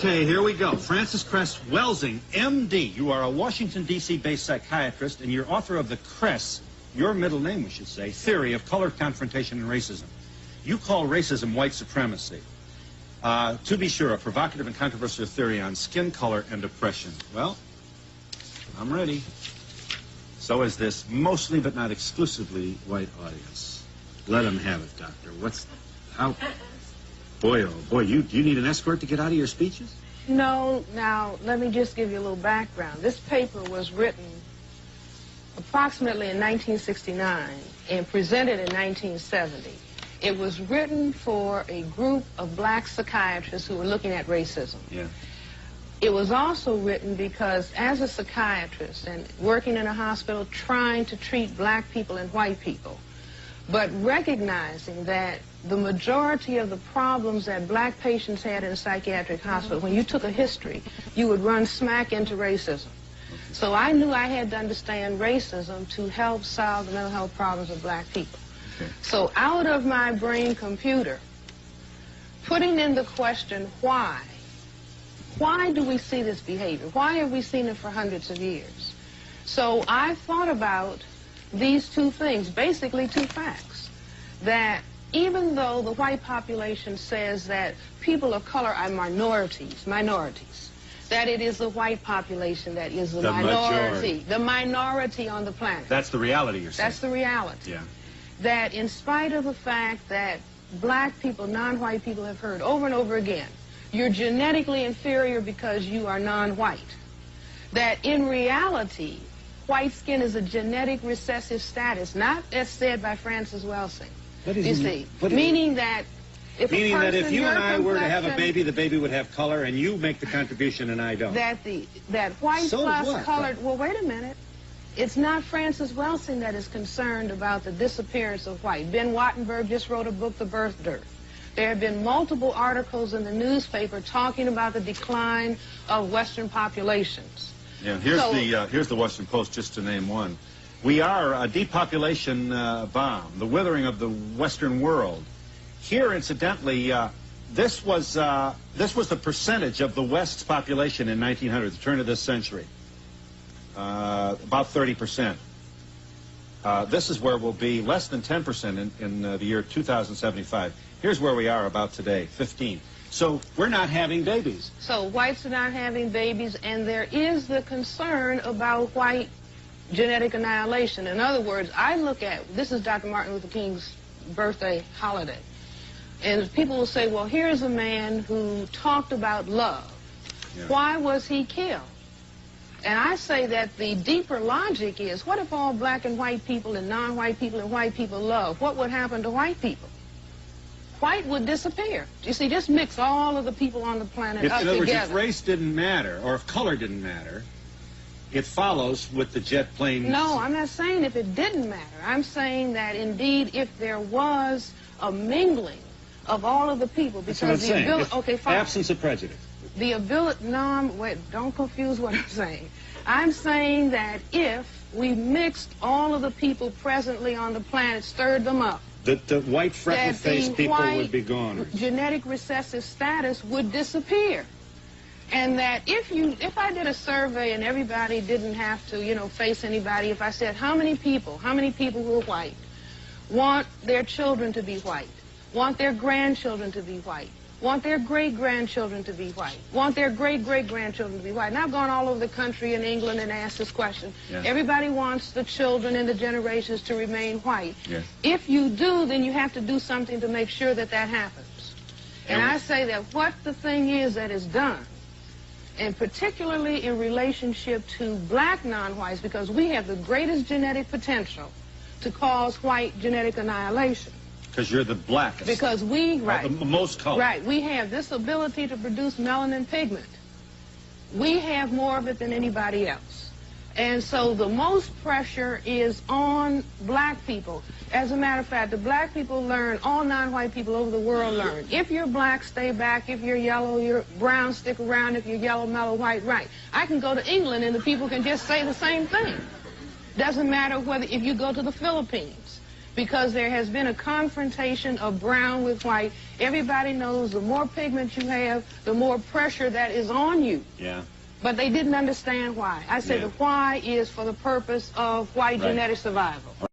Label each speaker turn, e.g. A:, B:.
A: Okay, here we go. Francis Cress Welsing, M.D. You are a Washington, D.C.-based psychiatrist, and you're author of the Cress, your middle name, we should say, Theory of Color, Confrontation, and Racism. You call racism white supremacy. To be sure, a provocative and controversial theory on skin color and oppression. Well, I'm ready. So is this mostly but not exclusively white audience. Let them have it, Doctor. How... Boy, oh boy, you need an escort to get out of your speeches?
B: No, now, let me just give you a little background. This paper was written approximately in 1969 and presented in 1970. It was written for a group of black psychiatrists who were looking at racism.
A: Yeah.
B: It was also written because as a psychiatrist and working in a hospital trying to treat black people and white people, but recognizing that the majority of the problems that black patients had in a psychiatric hospital, when you took a history, you would run smack into racism. So I knew I had to understand racism to help solve the mental health problems of black people.
A: Okay.
B: So out of my brain computer, putting in the question, why do we see this behavior? Why have we seen it for hundreds of years? So I thought about these two things, basically two facts, that even though the white population says that people of color are minorities, that it is the white population that is the minority on the planet.
A: That's the reality you're saying.
B: That's the reality.
A: Yeah.
B: That in spite of the fact that black people, non-white people have heard over and over again, you're genetically inferior because you are non-white. That in reality, white skin is a genetic recessive status, not as said by Francis Welsing. You see, meaning that if
A: you and I were to have a baby, the baby would have color, and you make the contribution and I don't.
B: That white plus colored. Well, wait a minute. It's not Francis Welsing that is concerned about the disappearance of white. Ben Wattenberg just wrote a book, The Birth Dearth. There have been multiple articles in the newspaper talking about the decline of Western populations.
A: Yeah, here's the Washington Post, just to name one. We are a depopulation bomb, the withering of the Western world. Here, incidentally, this was the percentage of the West's population in 1900, the turn of this century, about 30%. This is where we'll be less than 10% in the year 2075. Here's where we are about today, 15. So we're not having babies.
B: So whites are not having babies, and there is the concern about white genetic annihilation. In other words, I look at, this is Dr. Martin Luther King's birthday holiday, and people will say, well, here's a man who talked about love. Yeah. Why was he killed? And I say that the deeper logic is, what if all black and white people and non-white people and white people love? What would happen to white people? White would disappear. You see, just mix all of the people on the planet up together.
A: In other words, if race didn't matter, or if color didn't matter, it follows with the jet planes.
B: No, I'm not saying if it didn't matter. I'm saying that indeed if there was a mingling of all of the people, because the ability, okay, fine.
A: Absence of prejudice.
B: The ability, no, wait, don't confuse what I'm saying. I'm saying that if we mixed all of the people presently on the planet, stirred them up,
A: the white freckle-faced people would be gone.
B: Genetic recessive status would disappear. And that if I did a survey and everybody didn't have to, face anybody, if I said how many people who are white want their children to be white, want their grandchildren to be white, want their great-grandchildren to be white, want their great-great-grandchildren to be white. And I've gone all over the country in England and asked this question. Yes. Everybody wants the children and the generations to remain white.
A: Yes.
B: If you do, then you have to do something to make sure that that happens. And I say that what the thing is that is done, and particularly in relationship to black non-whites, because we have the greatest genetic potential to cause white genetic annihilation.
A: Because you're the blackest.
B: Because we, right.
A: The most color.
B: Right. We have this ability to produce melanin pigment. We have more of it than anybody else. And so the most pressure is on black people. As a matter of fact, the black people learn, all non-white people over the world learn. If you're black, stay back. If you're yellow, you're brown, stick around. If you're yellow, mellow, white, right. I can go to England and the people can just say the same thing. Doesn't matter whether, if you go to the Philippines, because there has been a confrontation of brown with white. Everybody knows the more pigment you have, the more pressure that is on you.
A: Yeah.
B: But they didn't understand why. I said the why is for the purpose of white genetic survival.